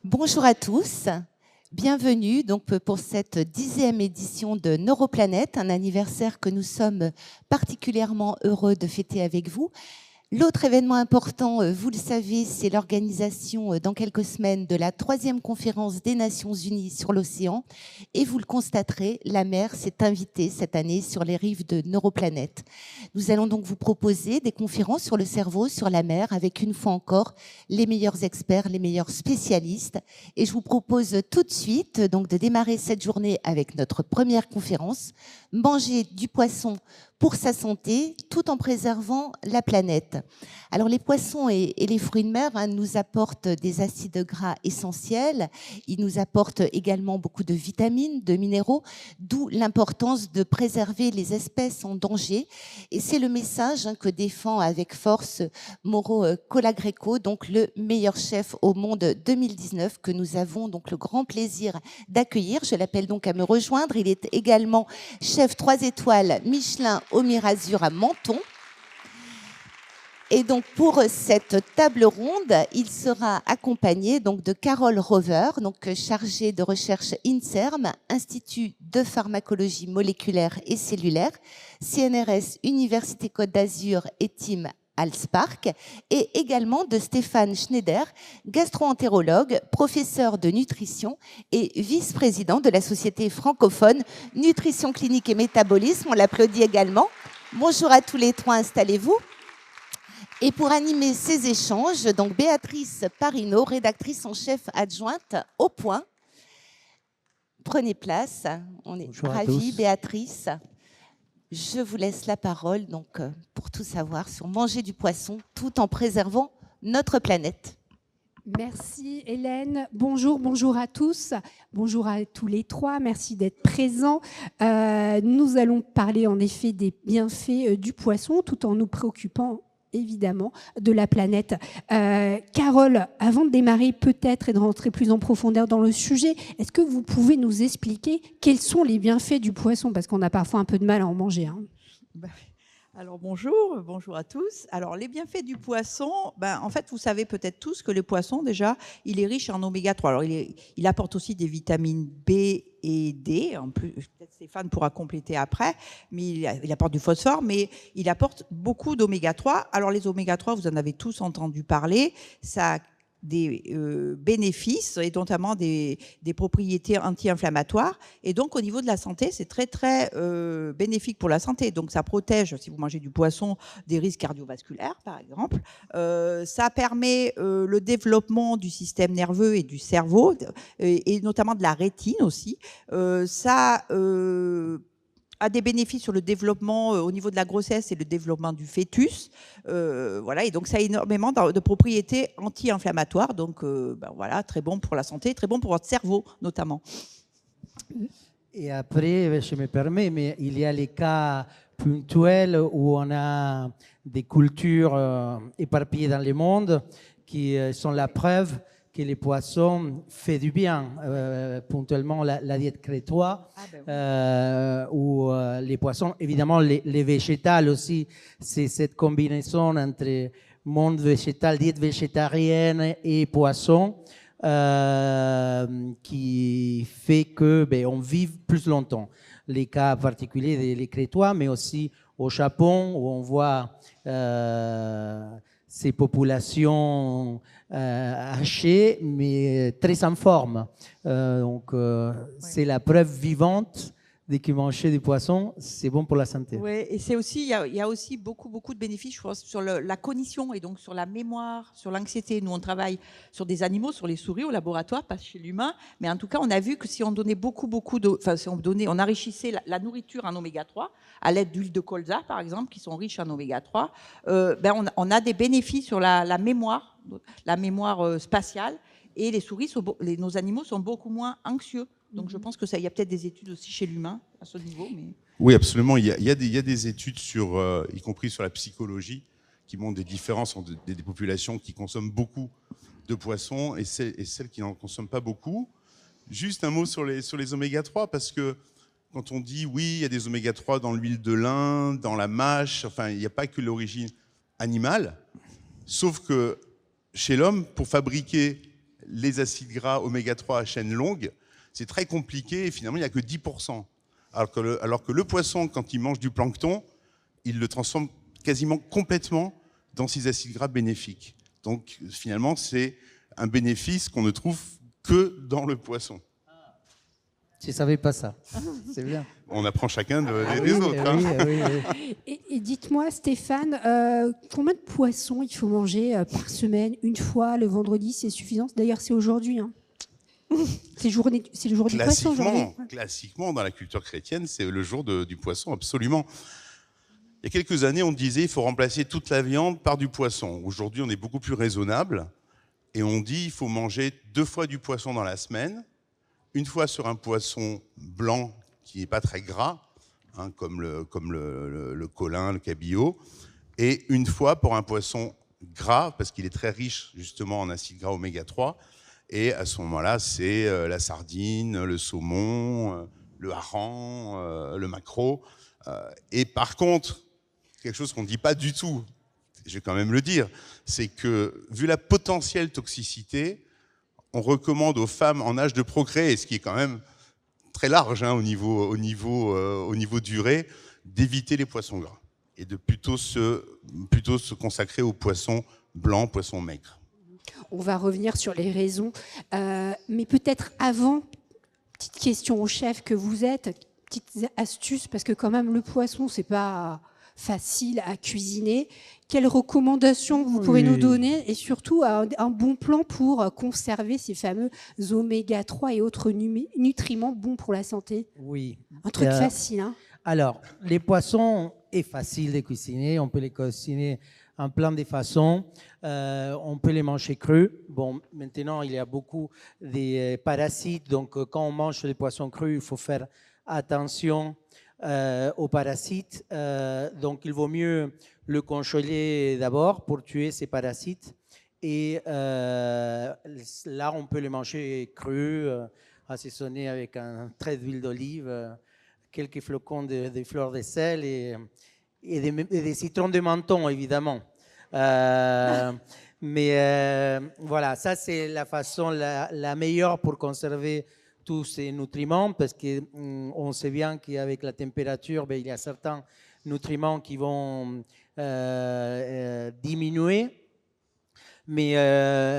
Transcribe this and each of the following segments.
Bonjour à tous, bienvenue donc pour cette 10e édition de Neuroplanète, un anniversaire que nous sommes particulièrement heureux de fêter avec vous. L'autre événement important, vous le savez, c'est l'organisation dans quelques semaines de la 3e conférence des Nations Unies sur l'océan. Et vous le constaterez, la mer s'est invitée cette année sur les rives de Neuroplanète. Nous allons donc vous proposer des conférences sur le cerveau, sur la mer, avec une fois encore les meilleurs experts, les meilleurs spécialistes. Et je vous propose tout de suite donc, de démarrer cette journée avec notre première conférence, Manger du poisson pour sa santé, tout en préservant la planète. Alors les poissons et les fruits de mer nous apportent des acides gras essentiels, ils nous apportent également beaucoup de vitamines, de minéraux, d'où l'importance de préserver les espèces en danger. Et c'est le message que défend avec force Mauro Colagreco, donc le meilleur chef au monde 2019, que nous avons donc le grand plaisir d'accueillir. Je l'appelle donc à me rejoindre. Il est également chef 3 étoiles Michelin au Mirazur à Menton. Et donc pour cette table ronde, il sera accompagné donc de Carole Rover, donc chargée de recherche INSERM, Institut de pharmacologie moléculaire et cellulaire, CNRS Université Côte d'Azur et Team Alspark, et également de Stéphane Schneider, gastro-entérologue, professeur de nutrition et vice-président de la Société francophone Nutrition clinique et métabolisme. On l'applaudit également. Bonjour à tous les trois, installez-vous. Et pour animer ces échanges, donc Béatrice Parino, rédactrice en chef adjointe au Point. Prenez place, on est ravis, Béatrice. Je vous laisse la parole donc, pour tout savoir sur manger du poisson tout en préservant notre planète. Merci Hélène. Bonjour à tous. Bonjour à tous les trois. Merci d'être présents. Nous allons parler en effet des bienfaits du poisson tout en nous préoccupant évidemment de la planète. Carole, avant de démarrer peut-être et de rentrer plus en profondeur dans le sujet, est-ce que vous pouvez nous expliquer quels sont les bienfaits du poisson? Parce qu'on a parfois un peu de mal à en manger. Alors bonjour à tous. Alors les bienfaits du poisson, en fait vous savez peut-être tous que le poisson déjà, il est riche en oméga 3. Alors il apporte aussi des vitamines B et D, en plus peut-être Stéphane pourra compléter après, mais il apporte du phosphore, mais il apporte beaucoup d'oméga 3. Alors les oméga 3, vous en avez tous entendu parler, ça a des bénéfices et notamment des propriétés anti-inflammatoires. Et donc, au niveau de la santé, c'est très, très bénéfique pour la santé. Donc, ça protège, si vous mangez du poisson, des risques cardiovasculaires, par exemple. Ça permet le développement du nerveux et du cerveau, et notamment de la rétine aussi. Ça a des bénéfices sur le développement au niveau de la grossesse et le développement du fœtus. Voilà, et donc ça a énormément de propriétés anti-inflammatoires. Donc voilà, très bon pour la santé, très bon pour votre cerveau notamment. Et après, je me permets, mais il y a les cas ponctuels où on a des cultures éparpillées dans le monde qui sont la preuve que les poissons font du bien. Ponctuellement, la diète crétoise, où les poissons, évidemment, les végétales aussi, c'est cette combinaison entre monde végétal, diète végétarienne et poisson qui fait que on vive plus longtemps. Les cas particuliers des crétois, mais aussi au Japon, où on voit ces populations hachées, mais très en forme. C'est la preuve vivante de que manger du poisson, c'est bon pour la santé. Oui, et c'est aussi, il y a aussi beaucoup de bénéfices, je pense, sur la cognition et donc sur la mémoire, sur l'anxiété. Nous, on travaille sur des animaux, sur les souris au laboratoire, pas chez l'humain, mais en tout cas, on a vu que si on donnait on enrichissait la nourriture en oméga 3 à l'aide d'huile de colza, par exemple, qui sont riches en oméga 3, on a des bénéfices sur la mémoire spatiale, et les souris, nos animaux sont beaucoup moins anxieux. Donc je pense qu'il y a peut-être des études aussi chez l'humain à ce niveau. Mais... Oui, absolument. Il y a des études, y compris sur la psychologie, qui montrent des différences entre des populations qui consomment beaucoup de poissons et celles qui n'en consomment pas beaucoup. Juste un mot sur les oméga 3, parce que quand on dit oui, il y a des oméga 3 dans l'huile de lin, dans la mâche, enfin, il n'y a pas que l'origine animale, sauf que chez l'homme, pour fabriquer les acides gras oméga 3 à chaîne longue, c'est très compliqué et finalement, il n'y a que 10%. Alors que le poisson, quand il mange du plancton, il le transforme quasiment complètement dans ces acides gras bénéfiques. Donc finalement, c'est un bénéfice qu'on ne trouve que dans le poisson. Je ne savais pas ça. C'est bien. On apprend chacun des autres. Hein. Oui. Et dites-moi, Stéphane, combien de poissons il faut manger par semaine? Une fois le vendredi, c'est suffisant? D'ailleurs, c'est aujourd'hui. Hein. C'est le jour du poisson aujourd'hui. Classiquement, dans la culture chrétienne, c'est le jour du poisson, absolument. Il y a quelques années, on disait qu'il faut remplacer toute la viande par du poisson. Aujourd'hui, on est beaucoup plus raisonnable et on dit qu'il faut manger 2 fois du poisson dans la semaine. Une fois sur un poisson blanc qui n'est pas très gras, hein, comme le colin, le cabillaud, et une fois pour un poisson gras, parce qu'il est très riche justement en acides gras oméga 3, et à ce moment-là, c'est la sardine, le saumon, le hareng, le maquereau. Et par contre, quelque chose qu'on ne dit pas du tout, je vais quand même le dire, c'est que vu la potentielle toxicité, on recommande aux femmes en âge de procréer, et ce qui est quand même très large hein, au niveau durée, d'éviter les poissons gras et de plutôt se consacrer aux poissons blancs, poissons maigres. On va revenir sur les raisons, mais peut-être avant, petite question au chef que vous êtes, petite astuce, parce que quand même le poisson, c'est pas facile à cuisiner. Quelles recommandations vous pourrez nous donner et surtout un bon plan pour conserver ces fameux oméga 3 et autres nutriments bons pour la santé? Oui. Un truc facile. Hein. Alors, les poissons est facile de cuisiner. On peut les cuisiner en plein de façons. On peut les manger crus. Bon, maintenant, il y a beaucoup de parasites. Donc, quand on mange les poissons crus, il faut faire attention aux parasites. Donc, il vaut mieux le congeler d'abord pour tuer ces parasites. Et là, on peut les manger crus, assaisonnés avec un trait d'huile d'olive, quelques flocons de fleurs de sel et des citrons de menthon, évidemment. Mais voilà, ça, c'est la façon la meilleure pour conserver tous ces nutriments, parce qu'on sait bien qu'avec la température, il y a certains nutriments qui vont diminuer. Mais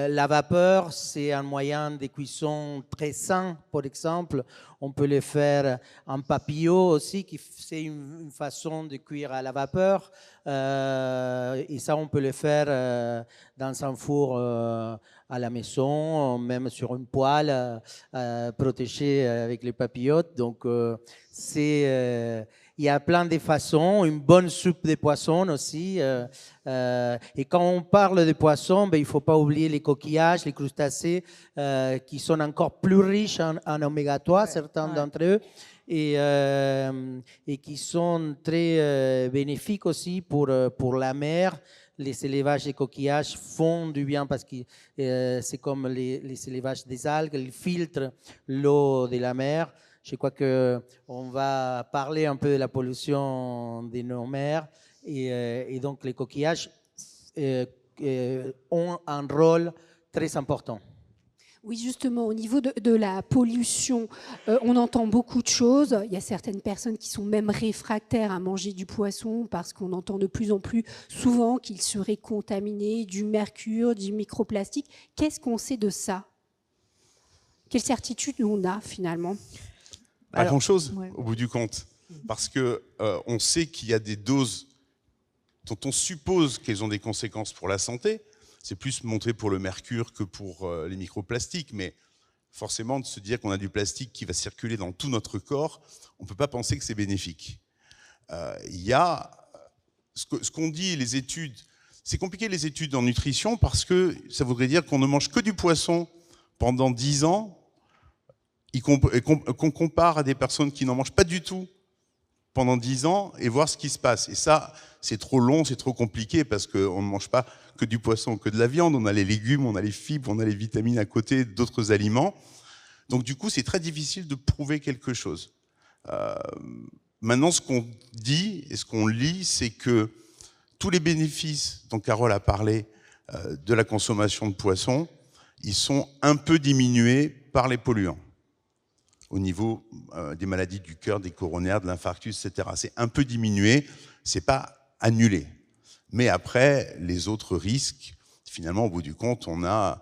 la vapeur, c'est un moyen de cuisson très sain, par exemple. On peut le faire en papillote aussi, qui c'est une façon de cuire à la vapeur. Et ça, on peut le faire dans un four à la maison, même sur une poêle protégée avec les papillotes. Donc, il y a plein de façons, une bonne soupe de poisson aussi. Et quand on parle de poissons, il ne faut pas oublier les coquillages, les crustacés, qui sont encore plus riches en oméga 3, certains d'entre eux, et qui sont très bénéfiques aussi pour la mer. Les élevages des coquillages font du bien parce que c'est comme les élevages des algues, ils filtrent l'eau de la mer. Je crois qu'on va parler un peu de la pollution de nos mers et donc les coquillages ont un rôle très important. Oui, justement, au niveau de la pollution, on entend beaucoup de choses. Il y a certaines personnes qui sont même réfractaires à manger du poisson parce qu'on entend de plus en plus souvent qu'il serait contaminé du mercure, du microplastique. Qu'est-ce qu'on sait de ça? Quelle certitude on a finalement? Pas grand-chose, au bout du compte. Parce qu'on sait qu'il y a des doses dont on suppose qu'elles ont des conséquences pour la santé. C'est plus montré pour le mercure que pour les microplastiques. Mais forcément, de se dire qu'on a du plastique qui va circuler dans tout notre corps, on ne peut pas penser que c'est bénéfique. Il y a ce qu'on dit, les études. C'est compliqué les études en nutrition parce que ça voudrait dire qu'on ne mange que du poisson pendant 10 ans, qu'on compare à des personnes qui n'en mangent pas du tout pendant 10 ans et voir ce qui se passe. Et ça, c'est trop long, c'est trop compliqué parce qu'on ne mange pas que du poisson, que de la viande. On a les légumes, on a les fibres, on a les vitamines à côté d'autres aliments. Donc du coup, c'est très difficile de prouver quelque chose. Maintenant, ce qu'on dit et ce qu'on lit, c'est que tous les bénéfices dont Carole a parlé de la consommation de poissons, ils sont un peu diminués par les polluants au niveau des maladies du cœur, des coronaires, de l'infarctus, etc. C'est un peu diminué, c'est pas annulé. Mais après, les autres risques, finalement, au bout du compte, on a,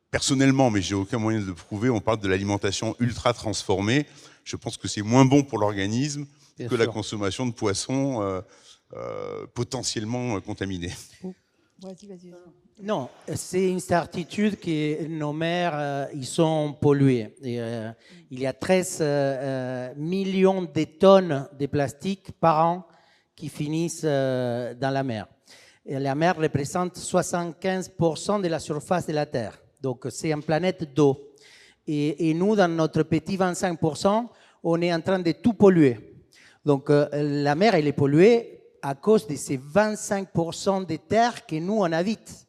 personnellement, mais j'ai aucun moyen de le prouver, on parle de l'alimentation ultra transformée. Je pense que c'est moins bon pour l'organisme que la consommation de poissons potentiellement contaminés. Vas-y. Non, c'est une certitude que nos mers, ils sont polluées. Et, il y a 13 millions de tonnes de plastique par an qui finissent dans la mer. Et la mer représente 75% de la surface de la Terre. Donc, c'est une planète d'eau. Et nous, dans notre petit 25%, on est en train de tout polluer. Donc, la mer, elle est polluée à cause de ces 25% de terre que nous, on habite.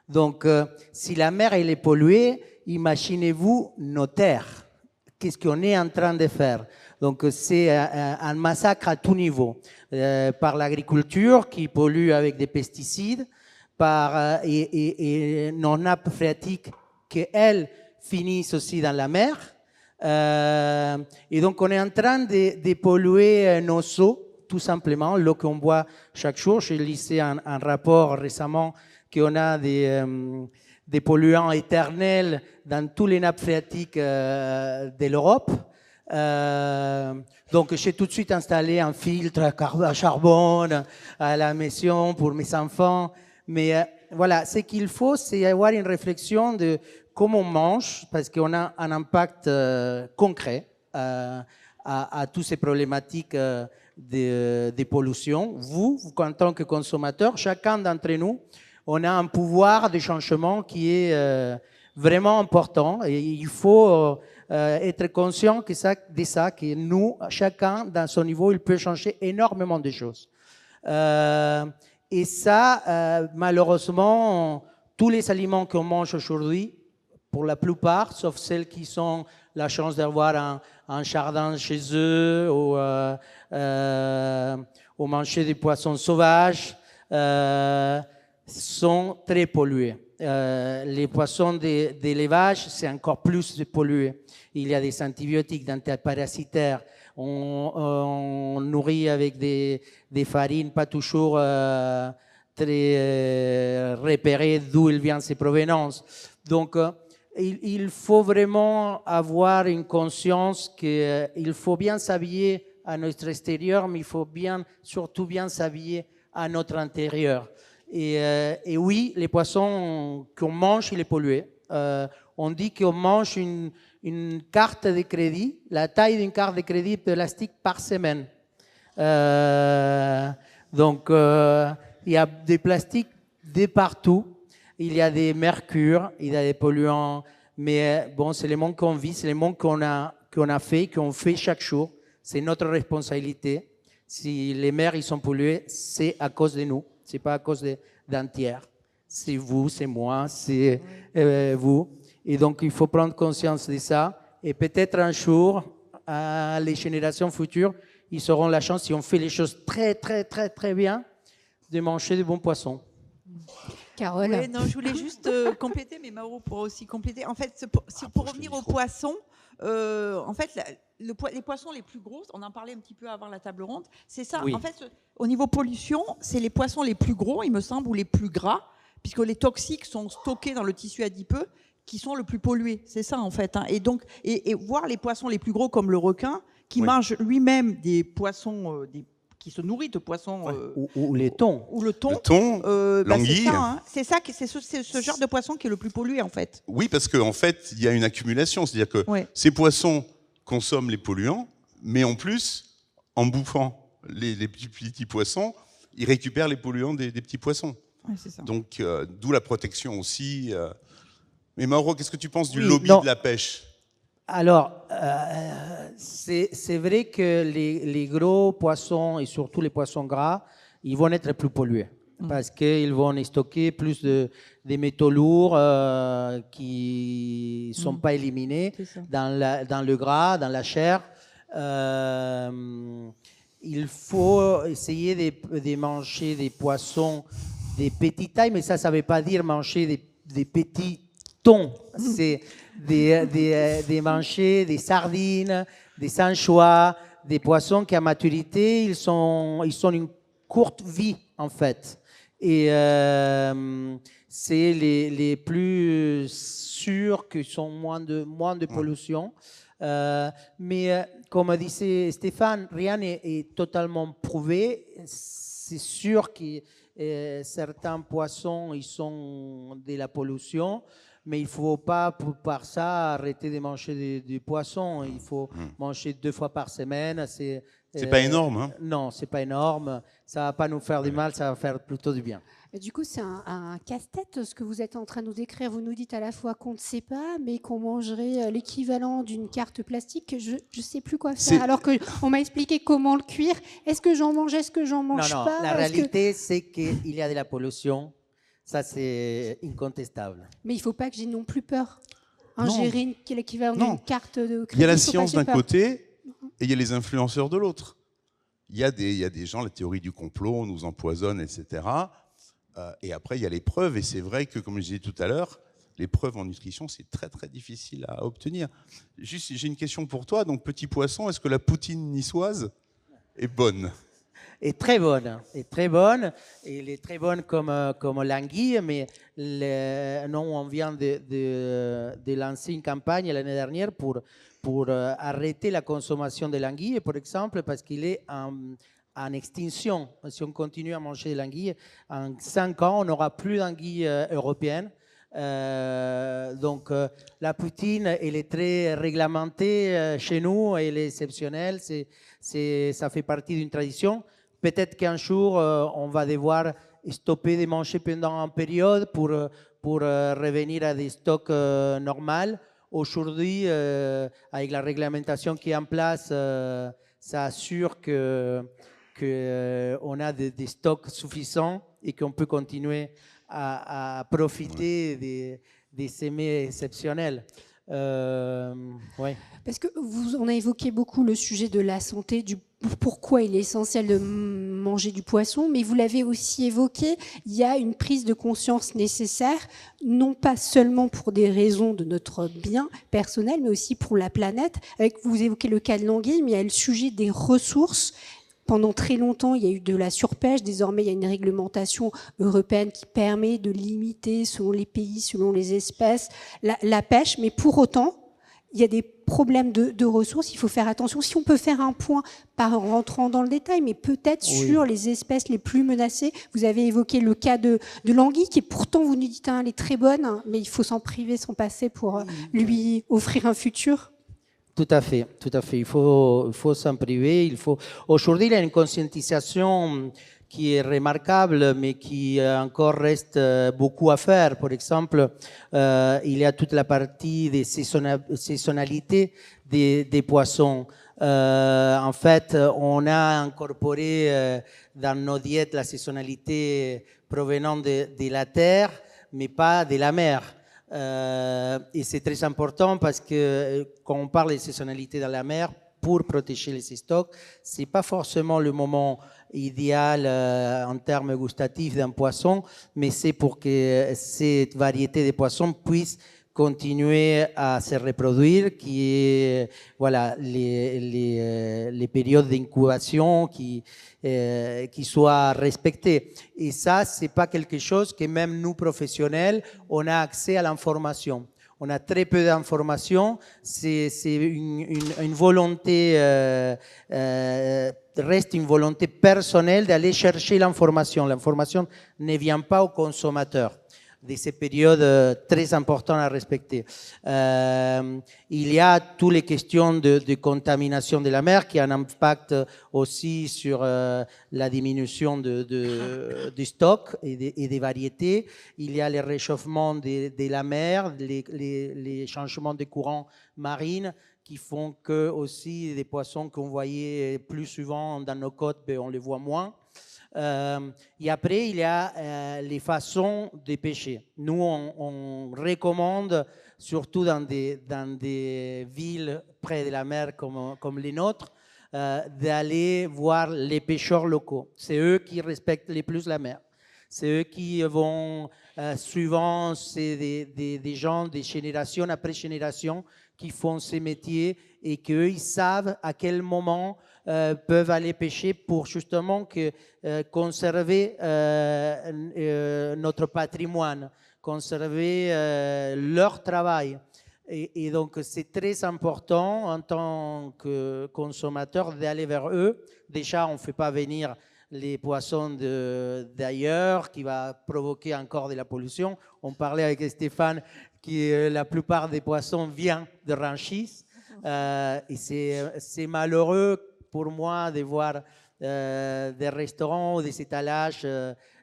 Donc, si la mer, elle est polluée, imaginez-vous nos terres. Qu'est-ce qu'on est en train de faire? Donc, c'est un massacre à tout niveau. Par l'agriculture qui pollue avec des pesticides, et nos nappes phréatiques qui, elles, finissent aussi dans la mer. Et donc, on est en train de polluer nos eaux, tout simplement, l'eau qu'on boit chaque jour. J'ai lisé un rapport récemment qu'on a des polluants éternels dans tous les nappes phréatiques de l'Europe. Donc, j'ai tout de suite installé un filtre à charbon à la maison pour mes enfants. Mais voilà, ce qu'il faut, c'est avoir une réflexion de comment on mange, parce qu'on a un impact concret à toutes ces problématiques de pollution. Vous, en tant que consommateur, chacun d'entre nous, on a un pouvoir de changement qui est vraiment important. Et il faut être conscient de ça, que nous, chacun, dans son niveau, il peut changer énormément de choses. Et ça, malheureusement, tous les aliments qu'on mange aujourd'hui, pour la plupart, sauf celles qui ont la chance d'avoir un jardin chez eux ou manger des poissons sauvages, sont très pollués. Les poissons d'élevage, c'est encore plus pollué. Il y a des antibiotiques, des antiparasitaires. On nourrit avec des farines pas toujours très repérées d'où ils viennent, ses provenances. Donc, il faut vraiment avoir une conscience qu'il faut bien s'habiller à notre extérieur, mais il faut surtout bien s'habiller à notre intérieur. Et oui, les poissons qu'on mange, il est pollué. On dit qu'on mange une carte de crédit, la taille d'une carte de crédit plastique par semaine. Donc, il y a des plastiques de partout. Il y a des mercures, il y a des polluants. Mais bon, c'est le monde qu'on vit, c'est le monde qu'on a fait, qu'on fait chaque jour. C'est notre responsabilité. Si les mers ils sont polluées, c'est à cause de nous. C'est pas à cause d'un tiers. C'est vous, c'est moi, c'est vous. Et donc, il faut prendre conscience de ça. Et peut-être un jour, les générations futures, ils auront la chance, si on fait les choses très, très, très, très bien, de manger de bons poissons. Carole. Oui, non, je voulais juste compléter, mais Mauro pourra aussi compléter. En fait, pour revenir aux poissons, en fait, les poissons les plus gros, on en parlait un petit peu avant la table ronde, c'est ça. Oui. En fait, au niveau pollution, c'est les poissons les plus gros, il me semble, ou les plus gras, puisque les toxiques sont stockés dans le tissu adipeux, qui sont le plus pollués. C'est ça, en fait. Hein. Et donc, et voir les poissons les plus gros comme le requin, qui mange lui-même des poissons, qui se nourrit de poissons. Ou les thons. Ou le thon. Le thon, l'anguille. C'est ça, c'est ce genre de poisson qui est le plus pollué, en fait. Oui, parce qu'en fait, il y a une accumulation. C'est-à-dire que ces poissons consomment les polluants, mais en plus, en bouffant les petits poissons, ils récupèrent les polluants des petits poissons. Ouais, c'est ça. Donc, d'où la protection aussi. Mais Mauro, qu'est-ce que tu penses du lobby de la pêche? Alors, c'est vrai que les gros poissons, et surtout les poissons gras, ils vont être plus pollués. parce qu'ils vont stocker plus des métaux lourds qui ne sont pas éliminés dans le gras, dans la chair. Il faut essayer de manger des poissons de petite taille, mais ça ne veut pas dire manger des petits thons. C'est de manger des sardines, des anchois, des poissons qui à maturité, ils ont une courte vie en fait. Et c'est les plus sûrs qui sont moins de pollution. Mais comme disait Stéphane, rien n'est totalement prouvé. C'est sûr que certains poissons ils ont de la pollution, mais il ne faut pas par ça arrêter de manger du poisson. Il faut manger 2 fois par semaine. C'est pas énorme, hein? Non, c'est pas énorme. Ça va pas nous faire du mal, ça va faire plutôt du bien. Du coup, c'est un casse-tête ce que vous êtes en train de nous décrire. Vous nous dites à la fois qu'on ne sait pas, mais qu'on mangerait l'équivalent d'une carte plastique. Je ne sais plus quoi faire. Alors qu'on m'a expliqué comment le cuire. Est-ce que j'en mange? Est-ce que j'en mange pas? Non, la réalité, c'est qu'il y a de la pollution. Ça, c'est incontestable. Mais il ne faut pas que j'ai non plus peur. Ingérer l'équivalent d'une carte de crédit. Il y a la science d'un côté et il y a les influenceurs de l'autre. Il y a des gens, la théorie du complot, on nous empoisonne, etc. Et après, il y a les preuves. Et c'est vrai que, comme je disais tout à l'heure, les preuves en nutrition, c'est très, très difficile à obtenir. Juste, j'ai une question pour toi. Donc, petit poisson, est-ce que la poutine niçoise est bonne? Est très bonne. Est très bonne. Elle est très bonne comme l'anguille. Mais nous, on vient de lancer une campagne l'année dernière pour arrêter la consommation de l'anguille, par exemple, parce qu'il est en extinction. Si on continue à manger de l'anguille, en 5 ans, on n'aura plus d'anguille européenne. Donc, la poutine, elle est très réglementée chez nous, elle est exceptionnelle. Ça fait partie d'une tradition. Peut-être qu'un jour, on va devoir stopper de manger pendant une période pour revenir à des stocks normaux. Aujourd'hui, avec la réglementation qui est en place, ça assure qu'on a des stocks suffisants et qu'on peut continuer à profiter des semis exceptionnels. Ouais. Parce que on a évoqué beaucoup le sujet de la santé, pourquoi il est essentiel de manger du poisson, mais vous l'avez aussi évoqué, il y a une prise de conscience nécessaire, non pas seulement pour des raisons de notre bien personnel, mais aussi pour la planète. Vous évoquez le cas de l'anguille, mais il y a le sujet des ressources. Pendant très longtemps, il y a eu de la surpêche. Désormais, il y a une réglementation européenne qui permet de limiter, selon les pays, selon les espèces, la pêche. Mais pour autant, il y a des problèmes de ressources. Il faut faire attention. Si on peut faire un point, pas en rentrant dans le détail, mais peut-être sur les espèces les plus menacées. Vous avez évoqué le cas de l'anguille, qui pourtant, vous nous dites, elle est très bonne, mais il faut s'en priver, s'en passer pour lui offrir un futur. Tout à fait, tout à fait. Il faut s'en priver. Aujourd'hui, il y a une conscientisation qui est remarquable, mais qui encore reste beaucoup à faire. Par exemple, il y a toute la partie des saisonnalités des poissons. En fait, on a incorporé dans nos diètes la saisonnalité provenant de la terre, mais pas de la mer. Et c'est très important parce que quand on parle de saisonnalité dans la mer, pour protéger les stocks, c'est pas forcément le moment idéal en termes gustatifs d'un poisson, mais c'est pour que cette variété de poissons puisse continuer à se reproduire, qui est voilà les périodes d'incubation qui soient respectées. Et ça, c'est pas quelque chose que même nous professionnels, on a accès à l'information. On a très peu d'informations. C'est une volonté, reste une volonté personnelle d'aller chercher l'information. L'information ne vient pas au consommateur. De ces périodes très importantes à respecter. Il y a toutes les questions de contamination de la mer qui ont un impact aussi sur la diminution du stock et des variétés. Il y a le réchauffement de la mer, les changements de courants marines qui font que aussi des poissons qu'on voyait plus souvent dans nos côtes, on les voit moins. Et après, il y a les façons de pêcher. Nous, on recommande, surtout dans des villes près de la mer comme les nôtres, d'aller voir les pêcheurs locaux. C'est eux qui respectent le plus la mer. C'est eux qui vont, souvent, c'est des gens, des générations après génération, qui font ces métiers et qu'eux, ils savent à quel moment peuvent aller pêcher pour justement conserver notre patrimoine, conserver leur travail. Et donc, c'est très important en tant que consommateur d'aller vers eux. Déjà, on ne fait pas venir les poissons d'ailleurs qui va provoquer encore de la pollution. On parlait avec Stéphane que la plupart des poissons viennent de Rungis. Et c'est malheureux pour moi de voir des restaurants ou des étalages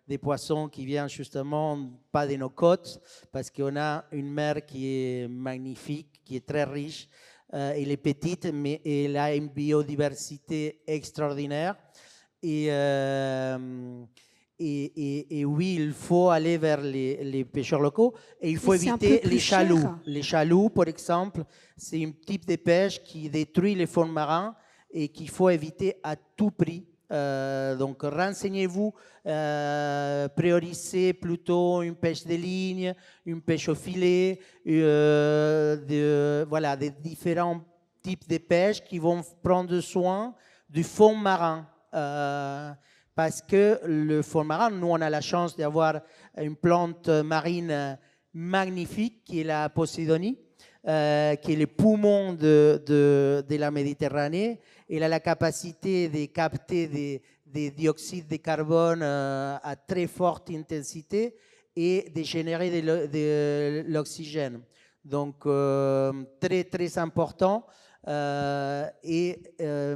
des poissons qui viennent justement pas de nos côtes, parce qu'on a une mer qui est magnifique, qui est très riche. Elle est petite, mais elle a une biodiversité extraordinaire. Et oui, il faut aller vers les pêcheurs locaux et il faut éviter les chaloups. Cher. Les chaloups, par exemple, c'est un type de pêche qui détruit les fonds marins et qu'il faut éviter à tout prix. Donc, renseignez-vous, priorisez plutôt une pêche de ligne, une pêche au filet, voilà, des différents types de pêche qui vont prendre soin du fond marin. Parce que le fond marin, nous on a la chance d'avoir une plante marine magnifique qui est la Posidonie, qui est le poumon de la Méditerranée. Elle a la capacité de capter des dioxydes de carbone à très forte intensité et de générer de l'oxygène. Donc très très important.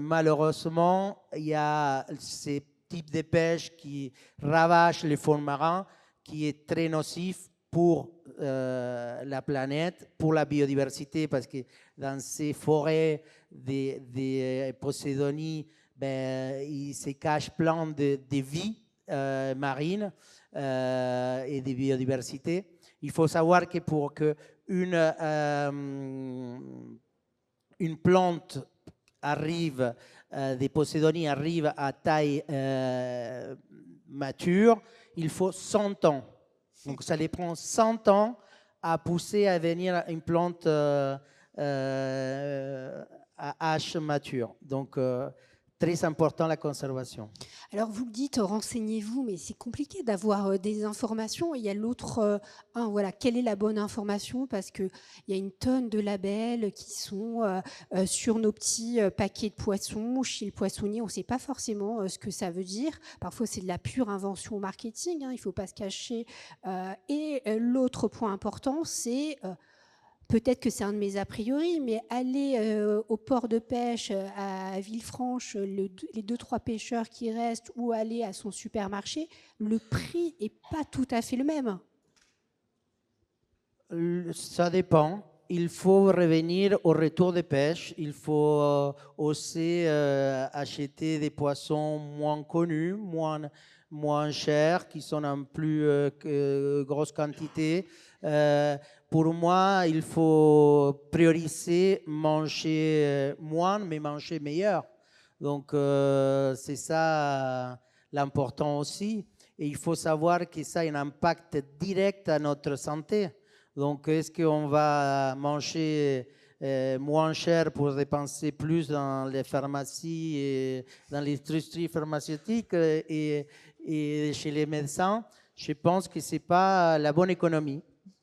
Malheureusement, il y a ces types de pêche qui ravagent les fonds marins, qui est très nocif pour la planète, pour la biodiversité, parce que dans ces forêts des Poséidonies, il se cache plein de vies marines et de biodiversité. Il faut savoir que pour une plante arrive, des Poséidonies arrivent à taille mature, il faut 100 ans. Donc ça les prend 100 ans à pousser à venir une plante à âge mature. Donc très important la conservation. Alors vous le dites, renseignez-vous, mais c'est compliqué d'avoir des informations. Il y a l'autre, voilà, quelle est la bonne information? Parce qu'il y a une tonne de labels qui sont sur nos petits paquets de poissons. Chez le poissonnier, on ne sait pas forcément ce que ça veut dire. Parfois, c'est de la pure invention marketing, hein, il ne faut pas se cacher. Et l'autre point important, c'est... peut-être que c'est un de mes a priori, mais aller au port de pêche à Villefranche, les 2-3 pêcheurs qui restent, ou aller à son supermarché, le prix n'est pas tout à fait le même. Ça dépend. Il faut revenir au retour de pêche. Il faut aussi acheter des poissons moins connus, moins chers, qui sont en plus grosse quantité. Pour moi, il faut prioriser manger moins, mais manger meilleur. Donc, c'est ça l'important aussi. Et il faut savoir que ça a un impact direct à notre santé. Donc, est-ce qu'on va manger moins cher pour dépenser plus dans les pharmacies et dans l'industrie pharmaceutique et chez les médecins? Je pense que ce n'est pas la bonne économie.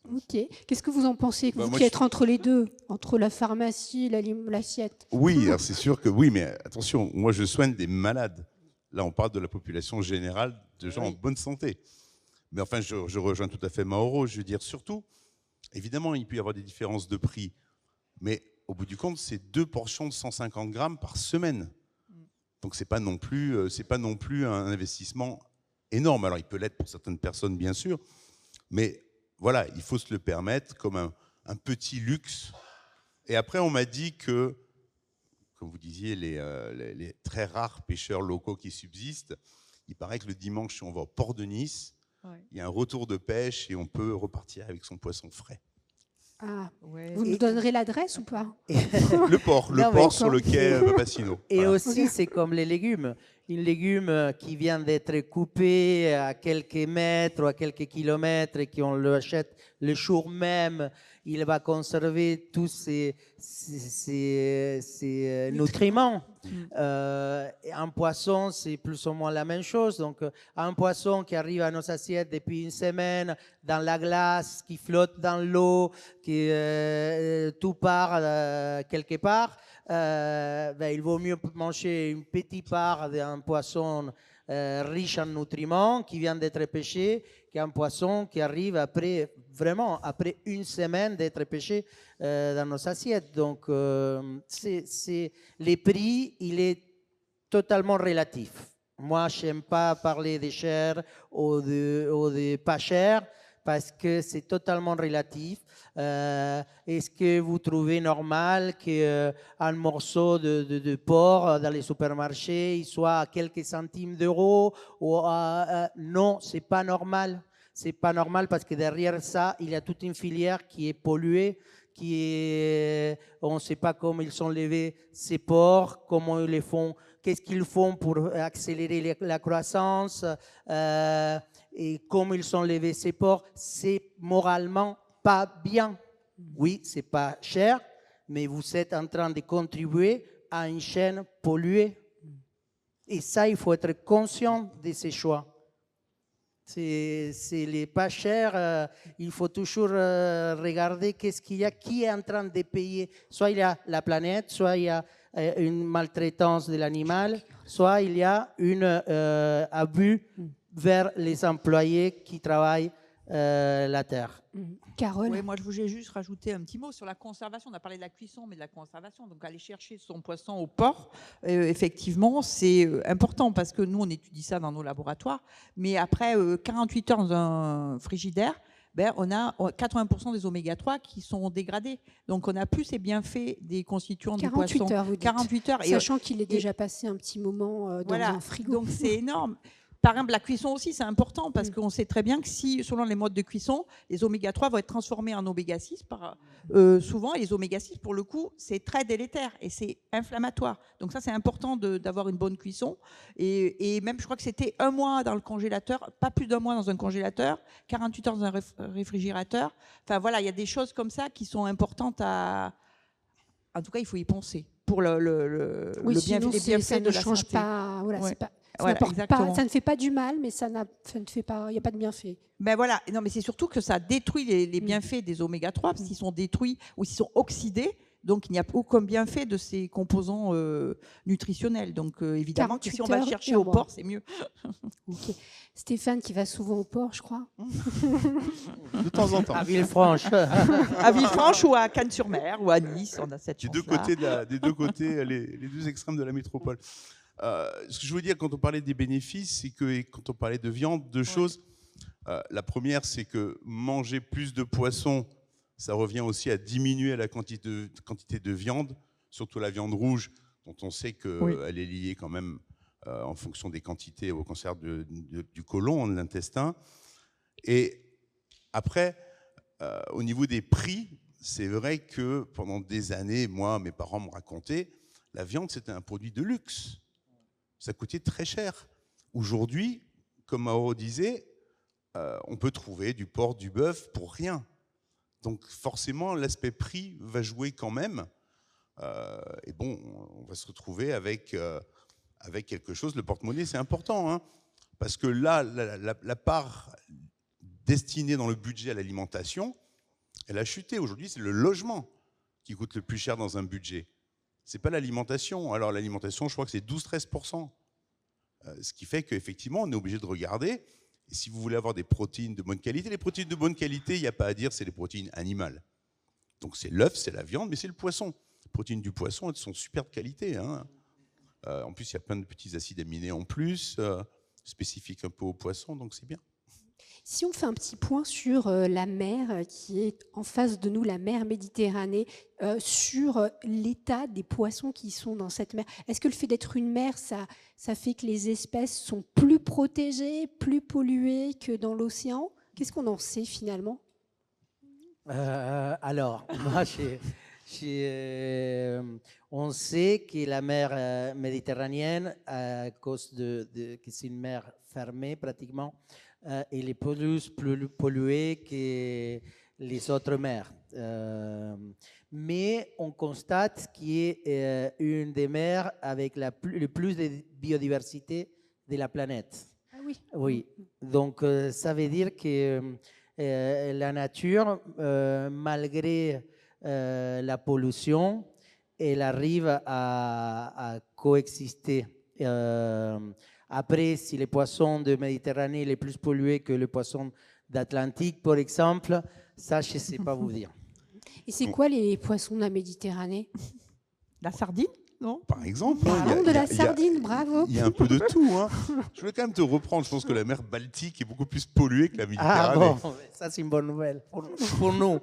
Ok. Qu'est-ce que vous en pensez, vous qui êtes entre les deux, entre la pharmacie et l'assiette? Oui, alors c'est sûr que oui, mais attention, moi je soigne des malades. Là, on parle de la population générale, de gens en bonne santé. Mais enfin, je rejoins tout à fait Mauro. Je veux dire, surtout, évidemment, il peut y avoir des différences de prix. Mais au bout du compte, c'est 2 portions de 150 grammes par semaine. Donc, c'est pas non plus un investissement énorme. Alors, il peut l'être pour certaines personnes, bien sûr. Mais voilà, il faut se le permettre comme un petit luxe. Et après, on m'a dit que, comme vous disiez, les très rares pêcheurs locaux qui subsistent, Il paraît que le dimanche, si on va au port de Nice, Ouais. il y a un retour de pêche et on peut repartir avec son poisson frais. Ah, Ouais. vous nous donnerez l'adresse ou pas? Le port Non, mais port sur le quai Papacino. Et Voilà. aussi, c'est comme les légumes. Une légume qui vient d'être coupé à quelques mètres ou à quelques kilomètres et qu'on l'achète le jour même, il va conserver tous ces nutriments. Un poisson, c'est plus ou moins la même chose. Donc, un poisson qui arrive à nos assiettes depuis une semaine, dans la glace, qui flotte dans l'eau, qui tout part quelque part, il vaut mieux manger une petite part d'un poisson riche en nutriments qui vient d'être pêché qu'un poisson qui arrive après une semaine d'être pêché dans nos assiettes. Donc, les prix, il est totalement relatif. Moi, je n'aime pas parler de cher ou de pas cher parce que c'est totalement relatif. Est-ce que vous trouvez normal qu'un morceau de porc dans les supermarchés il soit à quelques centimes d'euros non, c'est pas normal. C'est pas normal parce que derrière ça, il y a toute une filière qui est polluée, on ne sait pas comment ils sont levés ces porcs, comment ils les font, qu'est-ce qu'ils font pour accélérer la croissance, et comment ils sont levés ces porcs. C'est moralement pas bien. Oui, c'est pas cher, mais vous êtes en train de contribuer à une chaîne polluée. Et ça, il faut être conscient de ces choix. C'est les pas chers, il faut toujours regarder qu'est-ce qu'il y a, qui est en train de payer. Soit il y a la planète, soit il y a une maltraitance de l'animal, soit il y a un abus vers les employés qui travaillent la terre. Carole? Oui, moi je voulais juste rajouter un petit mot sur la conservation. On a parlé de la cuisson, mais de la conservation. Donc aller chercher son poisson au port, effectivement, c'est important parce que nous, on étudie ça dans nos laboratoires. Mais après 48 heures dans un frigidaire, on a 80% des oméga-3 qui sont dégradés. Donc on n'a plus ces bienfaits des constituants du poisson. 48 heures, vous dites. 48 heures. Sachant qu'il est déjà passé un petit moment dans un frigo. Donc c'est énorme. Par exemple, la cuisson aussi, c'est important parce qu'on sait très bien que si, selon les modes de cuisson, les oméga-3 vont être transformés en oméga-6 souvent. Et les oméga-6, pour le coup, c'est très délétère et c'est inflammatoire. Donc ça, c'est important d'avoir une bonne cuisson. Et même, je crois que c'était 1 mois dans le congélateur, pas plus d'1 mois dans un congélateur, 48 heures dans un réfrigérateur. Enfin voilà, il y a des choses comme ça qui sont importantes à... En tout cas, il faut y penser pour le sinon, les bienfaits ça de ne la change santé. pas. Voilà, Ouais. c'est pas. Voilà, Ça ne fait pas du mal, mais ça ne fait pas. Il n'y a pas de bienfait. Ben voilà, non mais c'est surtout que ça détruit les bienfaits des oméga-3 parce qu'ils sont détruits ou s'ils sont oxydés, donc il n'y a aucun bienfait de ces composants nutritionnels. Donc évidemment que si on va le chercher au port, c'est mieux. Okay. Stéphane qui va souvent au port, je crois. De temps en temps. À Villefranche. À Villefranche ou à Cannes-sur-Mer ou à Nice, on a cette chance. Des deux côtés, les deux extrêmes de la métropole. Ce que je veux dire quand on parlait des bénéfices, c'est que quand on parlait de viande, deux choses. La première, c'est que manger plus de poissons, ça revient aussi à diminuer la quantité de viande, surtout la viande rouge, dont on sait qu'elle est liée quand même en fonction des quantités au cancer du côlon, de l'intestin. Et après, au niveau des prix, c'est vrai que pendant des années, moi, mes parents me racontaient, la viande, c'était un produit de luxe. Ça coûtait très cher. Aujourd'hui, comme Mauro disait, on peut trouver du porc, du bœuf pour rien. Donc forcément, l'aspect prix va jouer quand même. Et bon, on va se retrouver avec quelque chose. Le porte-monnaie, c'est important, hein, parce que là, la part destinée dans le budget à l'alimentation, elle a chuté. Aujourd'hui, c'est le logement qui coûte le plus cher dans un budget. Ce n'est pas l'alimentation. Alors l'alimentation, je crois que c'est 12-13%. Ce qui fait qu'effectivement, on est obligé de regarder. Et si vous voulez avoir des protéines de bonne qualité, les protéines de bonne qualité, il n'y a pas à dire, c'est les protéines animales. Donc c'est l'œuf, c'est la viande, mais c'est le poisson. Les protéines du poisson, elles sont super de qualité, hein. En plus, il y a plein de petits acides aminés en plus, spécifiques un peu au poisson, donc c'est bien. Si on fait un petit point sur la mer qui est en face de nous, la mer Méditerranée, sur l'état des poissons qui sont dans cette mer, est-ce que le fait d'être une mer, ça fait que les espèces sont plus protégées, plus polluées que dans l'océan? Qu'est-ce qu'on en sait finalement? Alors, moi, on sait que la mer méditerranéenne, à cause que c'est une mer fermée pratiquement, elle est plus polluée que les autres mers. Mais on constate qu'il est une des mers avec le plus de biodiversité de la planète. Ah oui. Oui, donc ça veut dire que la nature, malgré la pollution, elle arrive à coexister. Après, si les poissons de Méditerranée sont plus pollués que les poissons d'Atlantique, par exemple, ça, je ne sais pas vous dire. Et c'est quoi les poissons de la Méditerranée? La sardine, non? Par exemple. Parlons de la sardine, bravo. Il y a un peu de tout. Hein. Je voulais quand même te reprendre. Je pense que la mer Baltique est beaucoup plus polluée que la Méditerranée. Ah bon, ça c'est une bonne nouvelle pour nous.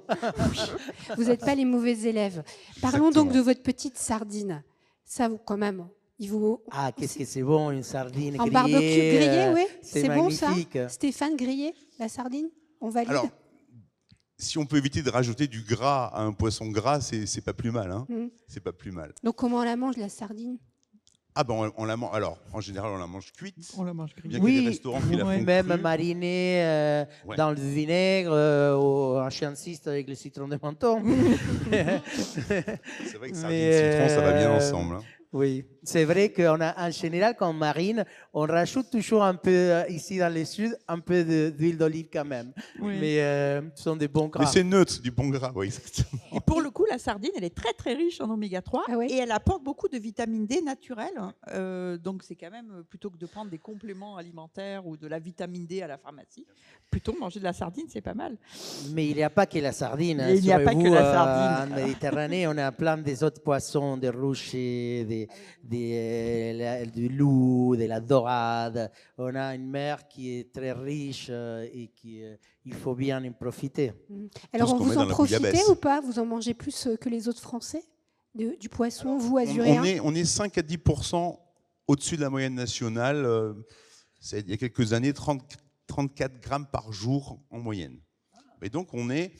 Vous n'êtes pas les mauvais élèves. Parlons Exactement. donc de votre petite sardine. Ça, quand même, il vous... Ah, qu'est-ce que c'est bon, une sardine En grillée. barbecue grillé, oui. C'est bon ça. magnifique. Stéphane, grillé, la sardine, on valide. Alors, si on peut éviter de rajouter du gras à un poisson gras, c'est pas plus mal. Hein. C'est pas plus mal. Donc comment on la mange, la sardine? Ah ben on la mange. Alors, en général, on la mange cuite. On la mange grillée. Bien qu'il y ait des restaurants qui la font même crue. marinée Ouais. dans le vinaigre ou en chanciste avec le citron de menton. C'est vrai que sardine et citron, ça va bien ensemble. Hein. Oui, c'est vrai qu'en général, quand on marine, on rajoute toujours un peu, ici dans le sud, un peu d'huile d'olive quand même. Oui. Mais ce sont des bons Mais gras. c'est neutre, du bon gras, oui, exactement. Et pour le coup, la sardine, elle est très très riche en oméga 3 Ah oui. et elle apporte beaucoup de vitamine D naturelle. Donc c'est quand même, plutôt que de prendre des compléments alimentaires ou de la vitamine D à la pharmacie, plutôt manger de la sardine, c'est pas mal. Mais il n'y a pas que la sardine. Mais il n'y a pas que la sardine. En Méditerranée, on a plein des autres poissons, des rochers, du loup, de la dorade. On a une mer qui est très riche et il faut bien en profiter. Alors ce on qu'on vous met dans en la profitez bouillabaisse. ou pas? Vous en mangez plus que les autres Français du poisson, vous, azuréens? On est 5 à 10% au-dessus de la moyenne nationale. Il y a quelques années, 34 grammes par jour en moyenne. Et donc on est,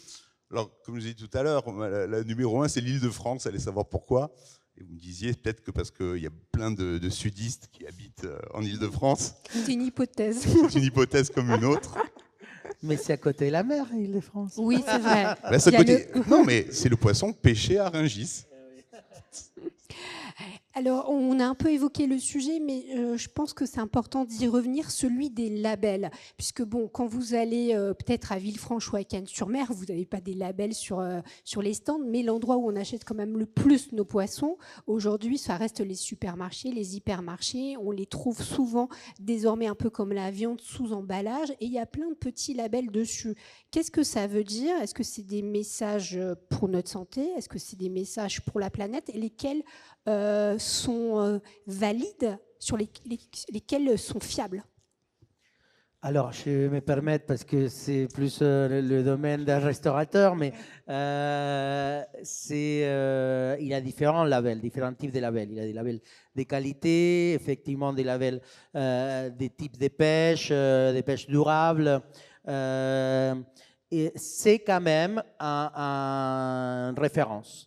alors comme je vous ai dit tout à l'heure, la numéro 1 c'est l'Île-de-France, allez savoir pourquoi. Et vous me disiez peut-être que parce qu'il y a plein de sudistes qui habitent en Île-de-France. C'est une hypothèse. C'est une hypothèse comme une autre. Mais c'est à côté de la mer, Île-de-France. Oui, c'est vrai. Là, c'est Il y à a côté... Non, mais c'est le poisson pêché à Rungis. Alors, on a un peu évoqué le sujet, mais je pense que c'est important d'y revenir, celui des labels. Puisque, bon, quand vous allez peut-être à Villefranche ou à Cannes-sur-Mer, vous n'avez pas des labels sur les stands, mais l'endroit où on achète quand même le plus nos poissons, aujourd'hui, ça reste les supermarchés, les hypermarchés. On les trouve souvent désormais un peu comme la viande sous emballage, et il y a plein de petits labels dessus. Qu'est-ce que ça veut dire? Est-ce que c'est des messages pour notre santé? Est-ce que c'est des messages pour la planète? Et lesquels sont valides, sur lesquels sont fiables? Alors, je vais me permettre, parce que c'est plus le domaine d'un restaurateur, mais il y a différents labels, différents types de labels. Il y a des labels de qualité, effectivement des labels des types de pêche durables. Et c'est quand même une référence.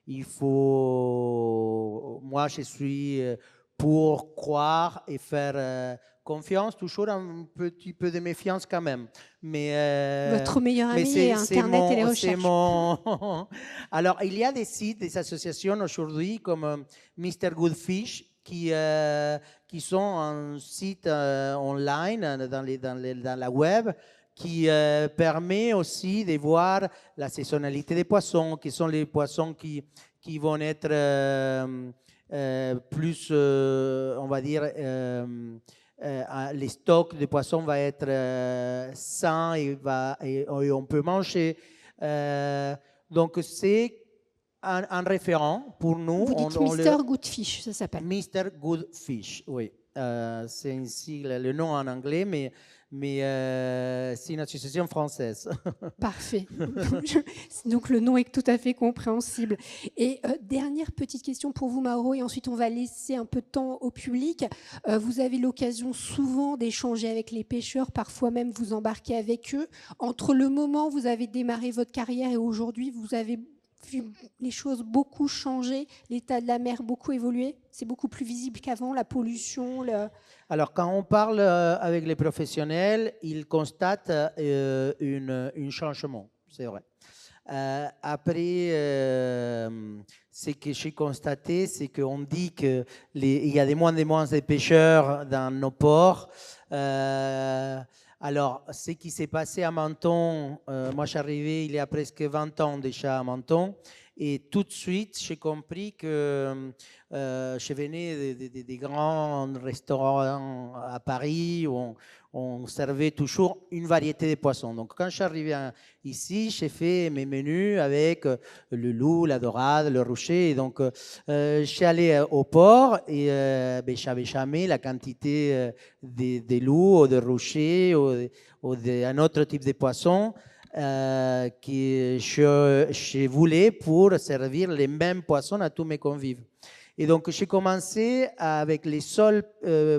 Il faut... Moi, je suis pour croire et faire confiance, toujours un petit peu de méfiance quand même. Mais, Votre meilleur ami est Internet et les recherches. Alors, il y a des sites, des associations aujourd'hui comme Mr. Good Fish qui sont un site online dans la web qui permet aussi de voir la saisonnalité des poissons, qui sont les poissons qui vont être plus, on va dire, les stocks de poissons vont être sains et on peut manger. Donc, c'est un référent pour nous. Vous dites Mr. Good Fish, ça s'appelle. Mr. Good Fish, oui. C'est le nom en anglais, mais mais c'est une association française. Parfait. Donc le nom est tout à fait compréhensible. Et dernière petite question pour vous, Mauro, et ensuite on va laisser un peu de temps au public. Vous avez l'occasion souvent d'échanger avec les pêcheurs, parfois même vous embarquez avec eux. Entre le moment où vous avez démarré votre carrière et aujourd'hui, vous avez vu les choses beaucoup changer, l'état de la mer beaucoup évoluer. C'est beaucoup plus visible qu'avant, la pollution. Alors, quand on parle avec les professionnels, ils constatent un changement, c'est vrai. Après, ce que j'ai constaté, c'est qu'on dit qu'il y a de moins en moins de pêcheurs dans nos ports. Alors, ce qui s'est passé à Menton, moi je suis arrivé il y a presque 20 ans déjà à Menton, et tout de suite j'ai compris que je venais des grands restaurants à Paris où on servait toujours une variété de poissons. Donc quand je suis arrivé ici, j'ai fait mes menus avec le loup, la dorade, le rucher. Et donc je suis allé au port et je n'avais jamais la quantité de loup ou de rucher ou d'un autre type de poisson que je voulais pour servir les mêmes poissons à tous mes convives. Et donc, j'ai commencé avec les seuls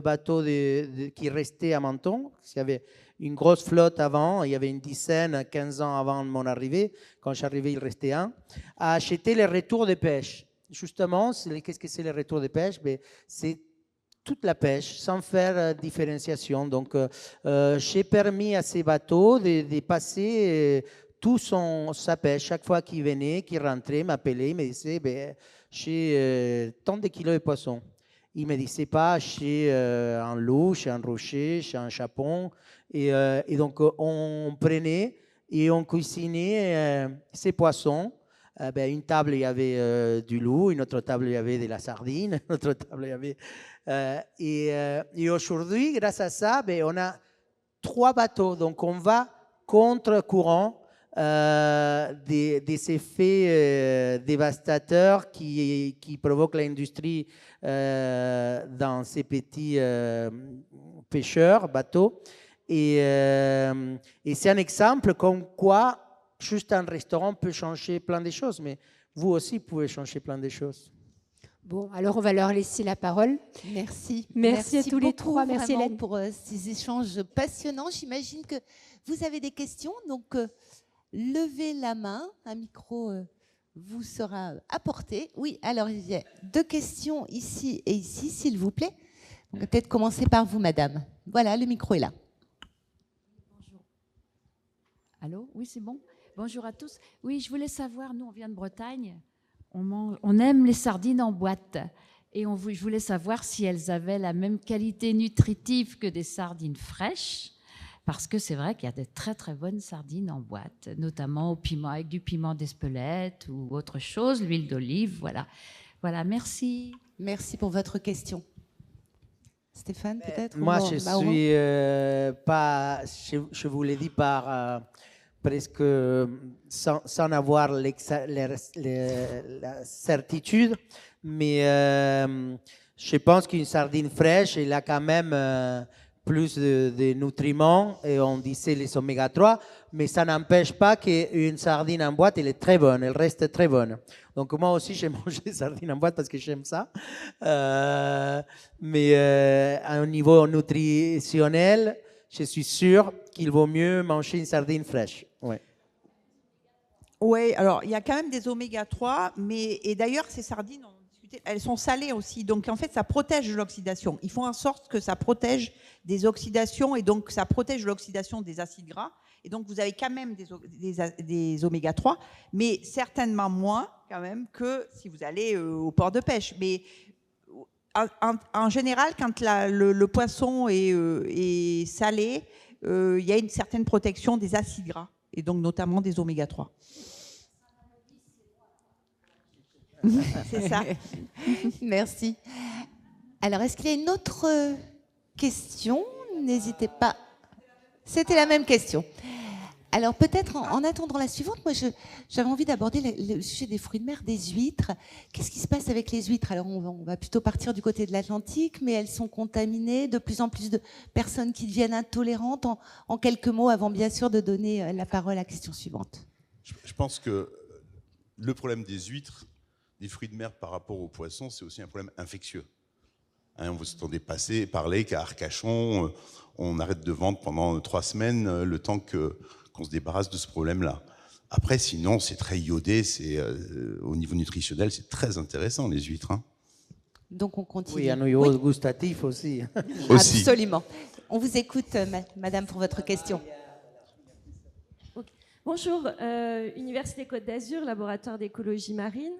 bateaux qui restaient à Menton. Il y avait une grosse flotte avant, il y avait une dizaine, 15 ans avant mon arrivée. Quand je suis arrivé, il restait un. À acheter les retours de pêche. Justement, qu'est-ce que c'est les retours de pêche? C'est toute la pêche, sans faire différenciation. Donc, j'ai permis à ces bateaux de passer tout sa pêche. Chaque fois qu'il venait, qu'il rentrait, m'appelait, il me disait, j'ai tant de kilos de poissons. Il ne me disait pas chez un loup, chez un rocher, chez un chapon. Et donc, on prenait et on cuisinait ces poissons. Une table, il y avait du loup, une autre table, il y avait de la sardine, une autre table, il y avait... et aujourd'hui, grâce à ça, on a 3 bateaux. Donc, on va contre-courant des effets dévastateurs qui provoquent l'industrie dans ces petits pêcheurs, bateaux. Et c'est un exemple comme quoi juste un restaurant peut changer plein de choses, mais vous aussi pouvez changer plein de choses. Bon, alors on va leur laisser la parole. Merci. Merci à tous les trois. Merci vraiment Hélène pour ces échanges passionnants. J'imagine que vous avez des questions, donc levez la main, un micro vous sera apporté. Oui, alors il y a 2 questions ici et ici, s'il vous plaît. On va peut-être commencer par vous, madame. Voilà, le micro est là. Bonjour. Allô? Oui, c'est bon. Bonjour à tous. Oui, je voulais savoir, nous, on vient de Bretagne, on aime les sardines en boîte. Et je voulais savoir si elles avaient la même qualité nutritive que des sardines fraîches, parce que c'est vrai qu'il y a de très, très bonnes sardines en boîte, notamment au piment, avec du piment d'Espelette ou autre chose, l'huile d'olive, voilà. Voilà, merci. Merci pour votre question. Stéphane, peut-être? Moi, je suis pas, je vous l'ai dit par... presque sans avoir la certitude, mais je pense qu'une sardine fraîche, elle a quand même plus de nutriments, et on disait les oméga 3, mais ça n'empêche pas qu'une sardine en boîte, elle est très bonne, elle reste très bonne. Donc moi aussi, j'ai mangé des sardines en boîte parce que j'aime ça. Mais à un niveau nutritionnel, je suis sûr qu'il vaut mieux manger une sardine fraîche. Ouais. Oui, alors il y a quand même des oméga 3, et d'ailleurs ces sardines, on discutait, elles sont salées aussi, donc en fait ça protège l'oxydation. Ils font en sorte que ça protège des oxydations, et donc ça protège l'oxydation des acides gras, et donc vous avez quand même des oméga 3, mais certainement moins quand même que si vous allez au port de pêche. Mais en général, quand le poisson est salé, il y a une certaine protection des acides gras, et donc notamment des oméga 3. C'est ça. Merci. Alors, est-ce qu'il y a une autre question? N'hésitez pas. C'était la même question. Alors peut-être en attendant la suivante, moi j'avais envie d'aborder le sujet des fruits de mer, des huîtres. Qu'est-ce qui se passe avec les huîtres? Alors on va plutôt partir du côté de l'Atlantique, mais elles sont contaminées, de plus en plus de personnes qui deviennent intolérantes. En quelques mots, avant bien sûr de donner la parole à la question suivante. Je pense que le problème des huîtres, des fruits de mer par rapport aux poissons, c'est aussi un problème infectieux. Hein, vous entendez parler qu'à Arcachon, on arrête de vendre pendant 3 semaines le temps qu'on se débarrasse de ce problème-là. Après, sinon, c'est très iodé, au niveau nutritionnel, c'est très intéressant, les huîtres. Hein. Donc on continue. Oui, un niveau gustatif aussi. Aussi. Absolument. On vous écoute, madame, pour votre question. Bonjour, Université Côte d'Azur, laboratoire d'écologie marine.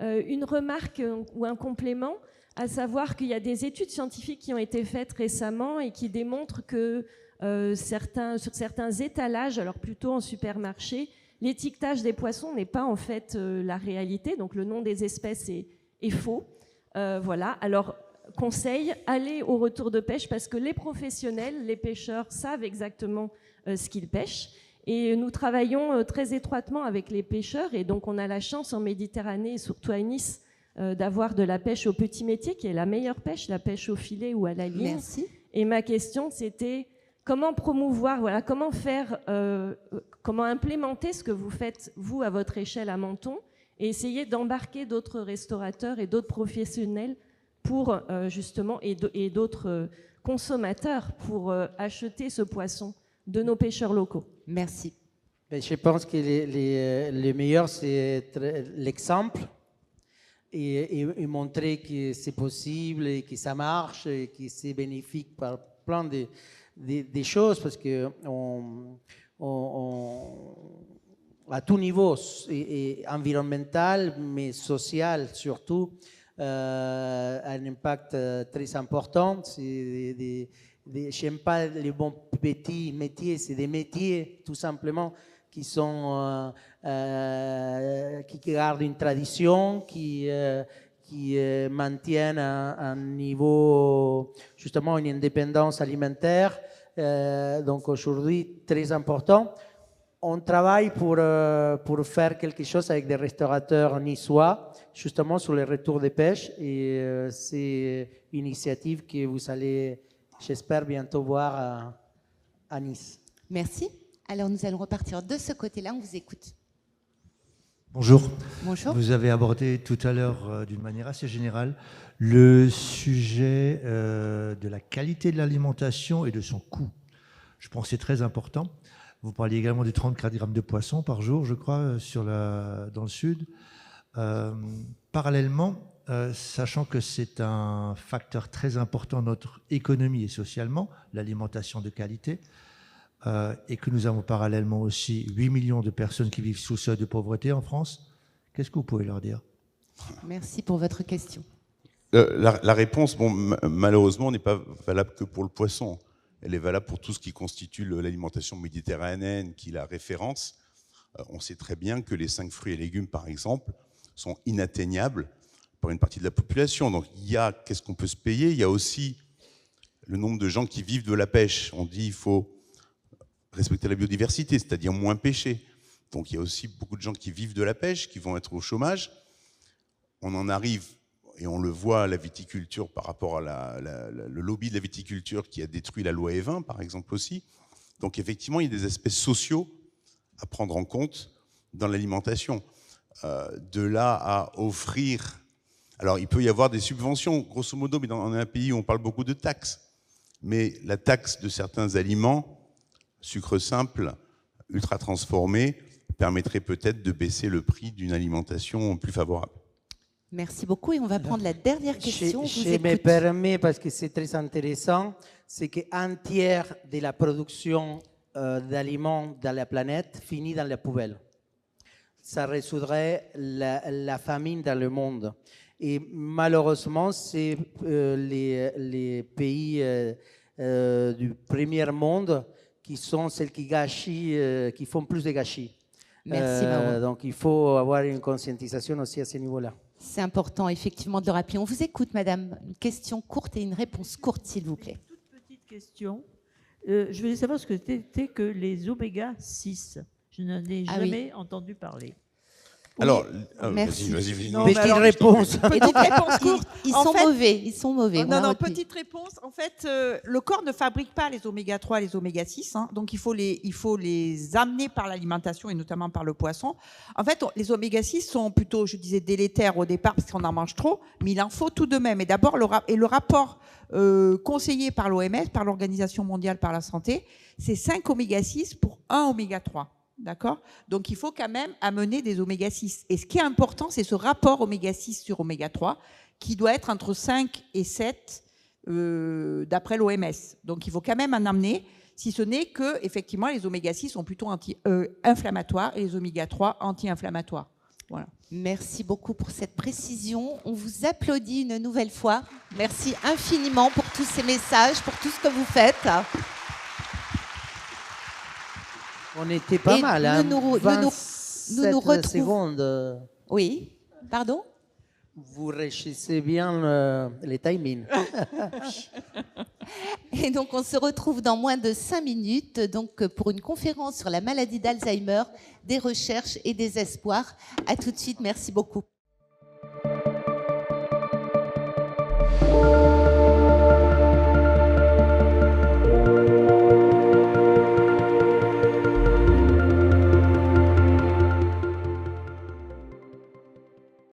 Une remarque ou un complément, à savoir qu'il y a des études scientifiques qui ont été faites récemment et qui démontrent que sur certains étalages, alors plutôt en supermarché, l'étiquetage des poissons n'est pas en fait la réalité, donc le nom des espèces est faux. Voilà, alors conseil, allez au retour de pêche parce que les professionnels, les pêcheurs savent exactement ce qu'ils pêchent. Et nous travaillons très étroitement avec les pêcheurs et donc on a la chance en Méditerranée et surtout à Nice d'avoir de la pêche au petit métier qui est la meilleure pêche, la pêche au filet ou à la ligne. Merci. Et ma question c'était comment promouvoir, voilà, comment implémenter ce que vous faites vous à votre échelle à Menton et essayer d'embarquer d'autres restaurateurs et d'autres professionnels pour justement et d'autres consommateurs pour acheter ce poisson de nos pêcheurs locaux. Merci. Je pense que le meilleur, c'est l'exemple et montrer que c'est possible et que ça marche et que c'est bénéfique par plein de choses parce que à tout niveau, et environnemental, mais social surtout, un impact très important. J'aime pas les bons petits métiers, c'est des métiers tout simplement qui sont qui gardent une tradition, qui maintiennent un niveau, justement une indépendance alimentaire. Donc aujourd'hui, très important. On travaille pour faire quelque chose avec des restaurateurs niçois, justement sur les retours de pêche. Et c'est une initiative que vous allez, j'espère, bientôt voir à Nice. Merci. Alors nous allons repartir de ce côté-là, on vous écoute. Bonjour. Bonjour. Vous avez abordé tout à l'heure d'une manière assez générale le sujet de la qualité de l'alimentation et de son coût. Je pense que c'est très important. Vous parliez également de 34 grammes de poisson par jour, je crois, dans le sud. Parallèlement, sachant que c'est un facteur très important dans notre économie et socialement, l'alimentation de qualité, et que nous avons parallèlement aussi 8 millions de personnes qui vivent sous le seuil de pauvreté en France, qu'est-ce que vous pouvez leur dire? Merci pour votre question. La réponse, malheureusement, n'est pas valable que pour le poisson. Elle est valable pour tout ce qui constitue l'alimentation méditerranéenne, qui est la référence. On sait très bien que les 5 fruits et légumes, par exemple, sont inatteignables par une partie de la population. Donc, qu'est-ce qu'on peut se payer? Il y a aussi le nombre de gens qui vivent de la pêche. On dit qu'il faut respecter la biodiversité, c'est-à-dire moins pêcher. Donc, il y a aussi beaucoup de gens qui vivent de la pêche, qui vont être au chômage. On en arrive, et on le voit à la viticulture par rapport à le lobby de la viticulture qui a détruit la loi Evin, par exemple aussi. Donc effectivement, il y a des aspects sociaux à prendre en compte dans l'alimentation. De là à offrir... Alors, il peut y avoir des subventions, grosso modo, mais dans un pays où on parle beaucoup de taxes. Mais la taxe de certains aliments, sucre simple, ultra transformé, permettrait peut-être de baisser le prix d'une alimentation plus favorable. Merci beaucoup et on va prendre la dernière question. Je me permets, parce que c'est très intéressant, c'est qu'un tiers de la production d'aliments dans la planète finit dans la poubelle. Ça résoudrait la famine dans le monde. Et malheureusement, c'est les pays du premier monde qui sont celles qui gâchissent, qui font plus de gâchis. Merci, Mauro. Donc il faut avoir une conscientisation aussi à ce niveau-là. C'est important effectivement de le rappeler. On vous écoute, madame. Une question courte et une réponse courte, s'il vous plaît. Toute petite question. Je voulais savoir ce que c'était que les oméga 6. Je n'en ai Ah oui. jamais entendu parler. Alors, Merci. vas-y. Non, Petite mais alors, réponse. Et donc, réponse courte. ils En sont fait- mauvais. Ils sont mauvais. on Non, a non, retenu. petite réponse. En fait, le corps ne fabrique pas les oméga 3 et les oméga 6. Donc, il faut les amener par l'alimentation et notamment par le poisson. En fait, les oméga 6 sont plutôt, je disais, délétères au départ parce qu'on en mange trop, mais il en faut tout de même. Et d'abord, le rapport conseillé par l'OMS, par l'Organisation mondiale par la santé, c'est 5 oméga 6 pour 1 oméga 3. D'accord ? Donc, il faut quand même amener des oméga 6. Et ce qui est important, c'est ce rapport oméga 6 sur oméga 3 qui doit être entre 5 et 7 d'après l'OMS. Donc, il faut quand même en amener, si ce n'est que, effectivement, les oméga 6 sont plutôt inflammatoires et les oméga 3 anti-inflammatoires. Voilà. Merci beaucoup pour cette précision. On vous applaudit une nouvelle fois. Merci infiniment pour tous ces messages, pour tout ce que vous faites. On était pas Et mal, hein. nous nous 27 retrouvons- secondes. Oui, pardon ? Vous réussissez bien les timings. Et donc, on se retrouve dans moins de 5 minutes donc, pour une conférence sur la maladie d'Alzheimer, des recherches et des espoirs. À tout de suite. Merci beaucoup.